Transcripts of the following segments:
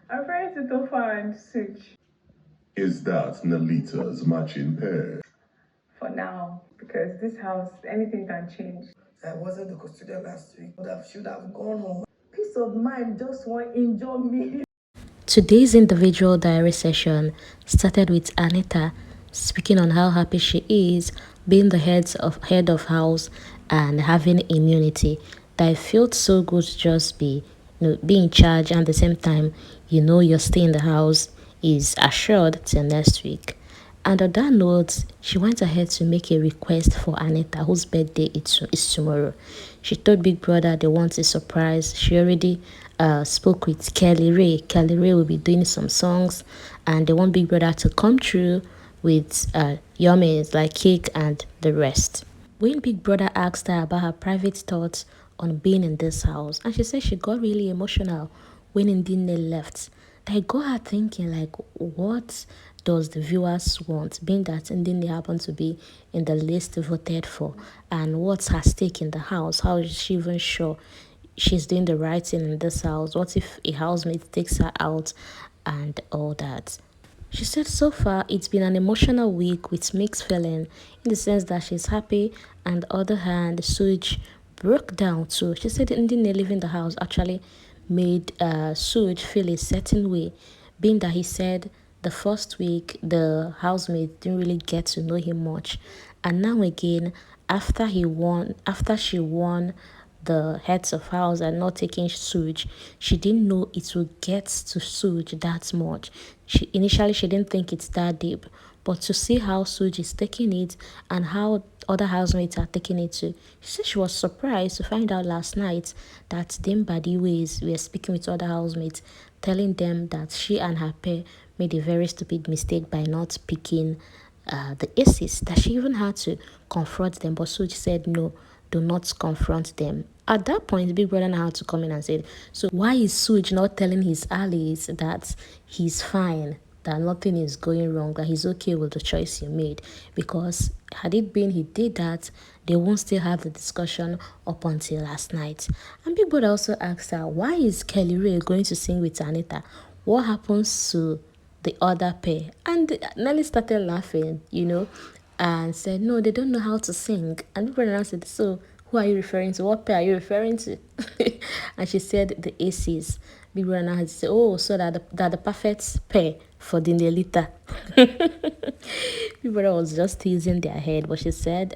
I'm trying to Tofa and Switch Is that Nelita's matching pair? for now because this house, anything can change. I wasn't the custodian last week. Should have gone home. Peace of mind just won't injure me. Today's individual diary session started with Anita speaking on how happy she is being the head of house and having immunity. That it felt so good to just be in charge, and at the same time, your stay in the house is assured till next week. And on that note, she went ahead to make a request for Anita, whose birthday is tomorrow. She told Big Brother they want a surprise. She already spoke with Kelly Ray. Kelly Ray will be doing some songs, and they want Big Brother to come through with yummies like cake and the rest. When Big Brother asked her about her private thoughts on being in this house, and she said she got really emotional when Ndine left. That got her thinking, like, what does the viewers want, being that Ndine happened to be in the list voted for, and what's her stake in the house? How is she even sure she's doing the right thing in this house? What if a housemate takes her out and all that? She said so far it's been an emotional week with mixed feeling in the sense that she's happy, and the other hand, Suj broke down too. She said Ndine leaving the house actually made Suj feel a certain way, being that he said the first week the housemate didn't really get to know him much, and now again after she won the heads of house and not taking Suj, she didn't know it would get to Suj that much. She didn't think it's that deep, but to see how Suj is taking it and how other housemates are taking it too, she said she was surprised to find out last night that Dame Badiways were speaking with other housemates, telling them that she and her pair made a very stupid mistake by not picking the aces, that she even had to confront them, but Suji said no, do not confront them. At that point, Big Brother now had to come in and say, so why is Suj not telling his allies that he's fine, that nothing is going wrong, that he's okay with the choice he made? Because had it been he did that, they won't still have the discussion up until last night. And Big Brother also asked her, why is Kelly Ray going to sing with Anita? What happens to the other pair? And Nelly started laughing, and said, no, they don't know how to sing. And Big Brother said, so who are you referring to? What pair are you referring to? And she said the aces. Big Brother now had to say, oh, so that the perfect pair for the Nelita. Big Brother was just teasing their head, but she said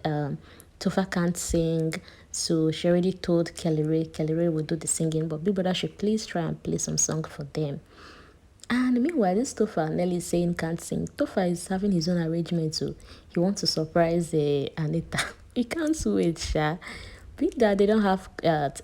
Tofa can't sing, so she already told Kelly Ray. Kelly Ray will do the singing, but Big Brother should please try and play some song for them. And meanwhile, this Tofa, Nelly is saying can't sing. Tofa is having his own arrangement too. He wants to surprise Anita. He can't wait, Sha. Being that they don't have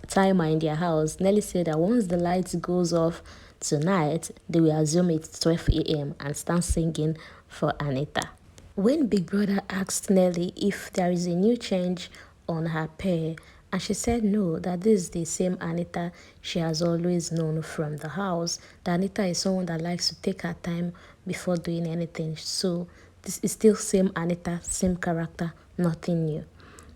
timer in their house, Nelly said that once the lights goes off tonight, they will assume it's 12 a.m. and start singing for Anita. When Big Brother asked Nelly if there is a new change on her pair, and she said no, that this is the same Anita she has always known from the house. That Anita is someone that likes to take her time before doing anything. So this is still same Anita, same character, nothing new.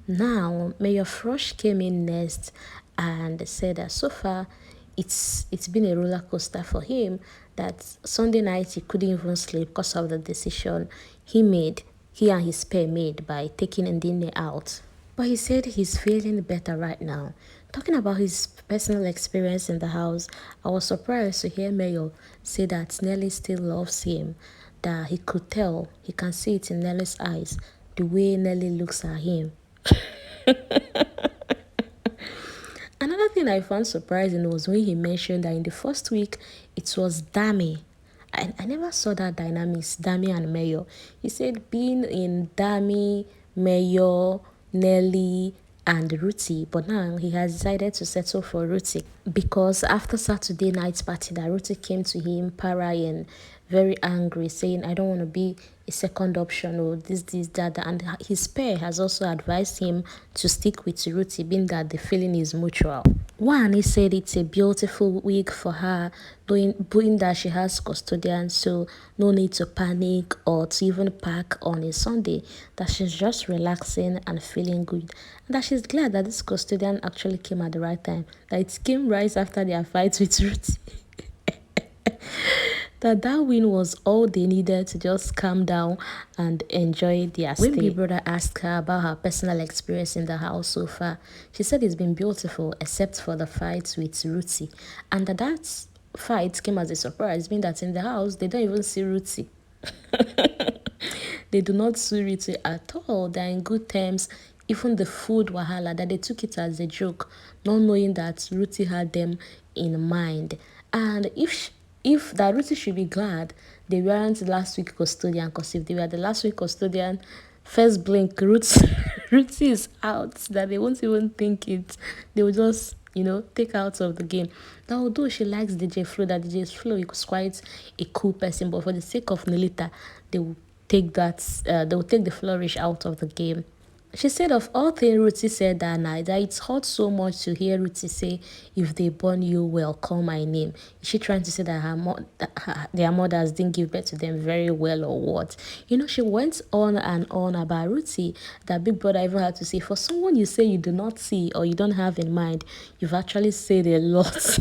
Now, Mayor Frosh came in next and said that so far it's been a roller coaster for him, that Sunday night he couldn't even sleep because of the decision he and his pair made by taking Ndine out. But he said he's feeling better right now. Talking about his personal experience in the house, I was surprised to hear Mayo say that Nelly still loves him, that he could tell, he can see it in Nelly's eyes, the way Nelly looks at him. Another thing I found surprising was when he mentioned that in the first week it was Dami. I never saw that dynamics, Dami and Mayo. He said being in Dami, Mayo, Nelly, and Ruti, but now he has decided to settle for Ruti because after Saturday night's party that Ruti came to him parrying, very angry, saying I don't want to be a second option or this that, and his pair has also advised him to stick with Ruti, being that the feeling is mutual. One, he said it's a beautiful week for her, being that she has custodian, so no need to panic or to even pack on a Sunday, that she's just relaxing and feeling good, and that she's glad that this custodian actually came at the right time, that it came right after their fight with Ruth. That win was all they needed to just calm down and enjoy their stay. When Big Brother asked her about her personal experience in the house so far, she said it's been beautiful except for the fights with Ruti, and that fight came as a surprise, being that in the house they don't even see Ruti. They do not sue Ruti at all. They're in good terms. Even the food wahala, that they took it as a joke, not knowing that Ruti had them in mind. And if that Ruti should be glad they weren't last week custodian, because if they were the last week custodian, first blink, Ruti, Ruti is out, that they won't even think it. They will just, take out of the game. Now, although she likes DJ Flo, that DJ Flo is quite a cool person, but for the sake of Nelita, they will they will take the flourish out of the game. She said of all things Ruti said that night, that it's hurt so much to hear Ruti say, if they born you well, call my name. Is she trying to say that their mothers didn't give birth to them very well or what? She went on and on about Ruti, that Big Brother even had to say, for someone you say you do not see or you don't have in mind, you've actually said a lot.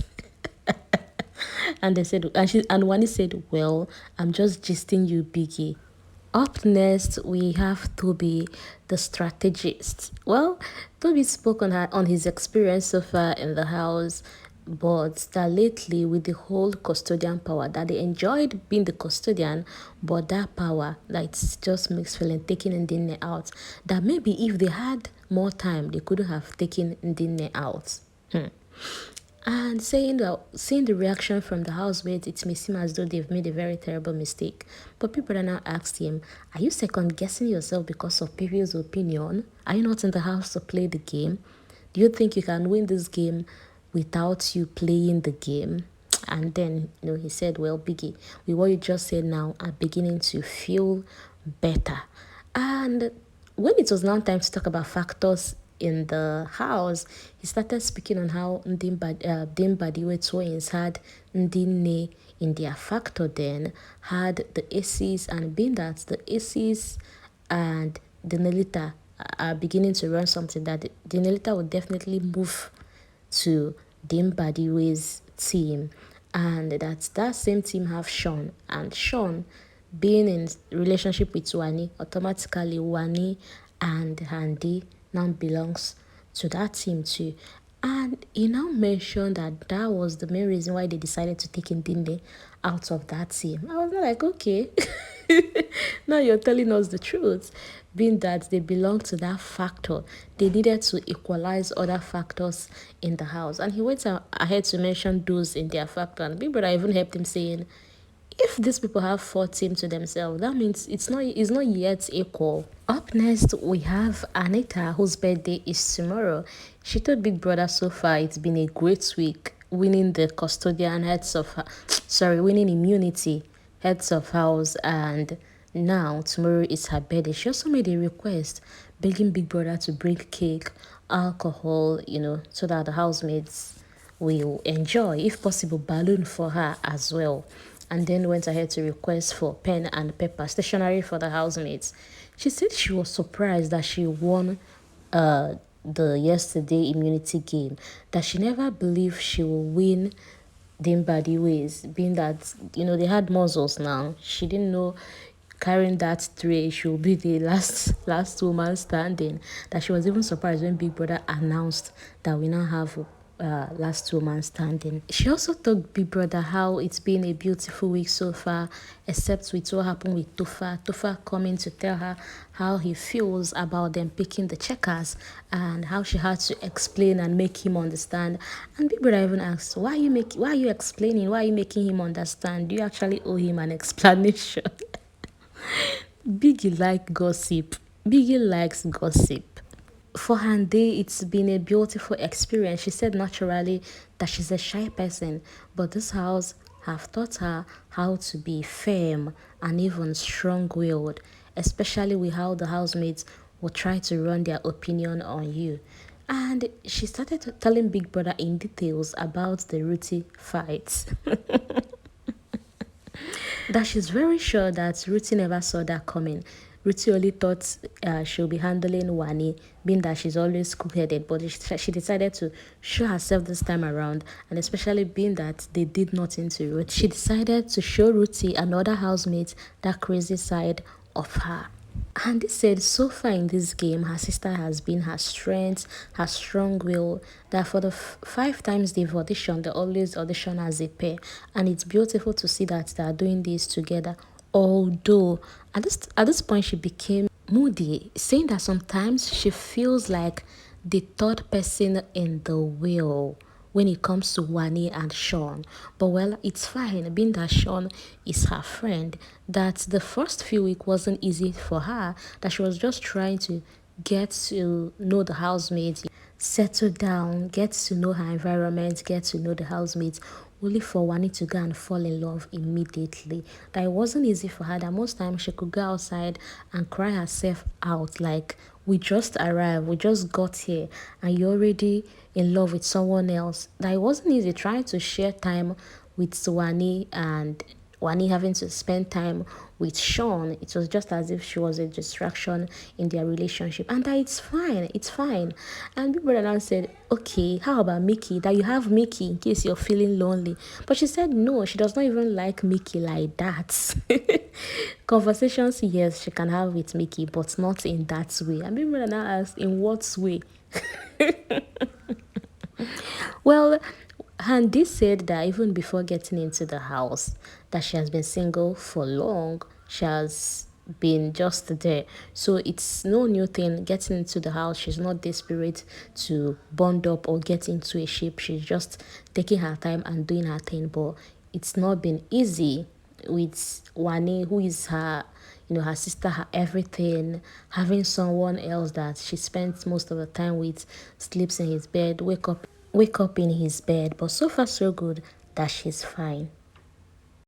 And they said, and Wanni said, well, I'm just gisting you, Biggie. Up next, we have Toby, the strategist. Well, Toby spoke on his experience so far in the house, but that lately with the whole custodian power, that they enjoyed being the custodian, but that power, that it's just mixed feeling, taking Ndine out, that maybe if they had more time, they could have taken Ndine out. And seeing the reaction from the housemates, it may seem as though they've made a very terrible mistake. But people are now asked him, are you second guessing yourself because of people's opinion? Are you not in the house to play the game? Do you think you can win this game without you playing the game? And then, he said, well, Biggie, with what you just said now, I'm beginning to feel better. And when it was now time to talk about factors in the house, he started speaking on how Dimbadiwe twins had Ndine in their factor, then had the Aces, and being that the Aces and the Nelita are beginning to run something, that the Nelita would definitely move to Dimbadiwe's team, and that same team have Sean, and Sean being in relationship with Wanni, automatically Wanni and Handi now belongs to that team too. And he now mentioned that was the main reason why they decided to take Ndine out of that team. I was like, okay, now you're telling us the truth. Being that they belong to that factor, they needed to equalize other factors in the house. And he went ahead to mention those in their factor. And Big Brother even helped him saying, if these people have 4 teams to themselves, that means it's not yet equal. Up next, we have Anita, whose birthday is tomorrow. She told Big Brother so far it's been a great week, winning the custodian winning immunity heads of house, and now tomorrow is her birthday. She also made a request begging Big Brother to bring cake, alcohol, so that the housemates will enjoy, if possible, balloon for her as well. And then went ahead to request for pen and paper, stationery for the housemates. She said she was surprised that she won the yesterday immunity game, that she never believed she will win Dimbadiwe's, being that, they had muzzles now. She didn't know carrying that tray, she will be the last woman standing. That she was even surprised when Big Brother announced that we now have last woman standing. She also told Big Brother how it's been a beautiful week so far, except with what happened with Tufa coming to tell her how he feels about them picking the checkers, and how she had to explain and make him understand. And Big Brother even asked, why are you explaining? Why are you making him understand? Do you actually owe him an explanation? Biggie likes gossip. For Handi, it's been a beautiful experience. She said naturally that she's a shy person, but this house have taught her how to be firm and even strong-willed, especially with how the housemates will try to run their opinion on you. And she started telling Big Brother in details about the Ruti fights. That she's very sure that Ruti never saw that coming. Ruti only thought she'll be handling Wanni, being that she's always cool-headed, but she decided to show herself this time around, and especially being that they did nothing to Ruth, she decided to show Ruthie and other housemates that crazy side of her. Handi said so far in this game, her sister has been her strength, her strong will, that for the 5 times they've auditioned, they always audition as a pair. And it's beautiful to see that they are doing this together. Although, at this point, she became moody, saying that sometimes she feels like the third person in the wheel when it comes to Wanni and Sean. But well, it's fine, being that Sean is her friend, that the first few weeks wasn't easy for her, that she was just trying to get to know the housemates, settle down, get to know her environment, get to know the housemates, only for Wanni to go and fall in love immediately. That it wasn't easy for her, that most times she could go outside and cry herself out like, we just arrived, we just got here, and you're already in love with someone else. That it wasn't easy trying to share time with Wanni and Wanni having to spend time with Sean. It was just as if she was a distraction in their relationship, and that it's fine, it's fine. And Big Brother now said, okay, how about Mickey? That you have Mickey in case you're feeling lonely. But she said no, she does not even like Mickey like that. Conversations, yes, she can have with Mickey, but not in that way. And Big Brother now asked, in what way? Well, Handi said that even before getting into the house, that she has been single for long. She has been just there. So it's no new thing getting into the house. She's not desperate to bond up or get into a ship. She's just taking her time and doing her thing. But it's not been easy with Wanni, who is her, her sister, her everything, having someone else that she spends most of the time with, sleeps in his bed, wake up in his bed. But so far so good, that she's fine.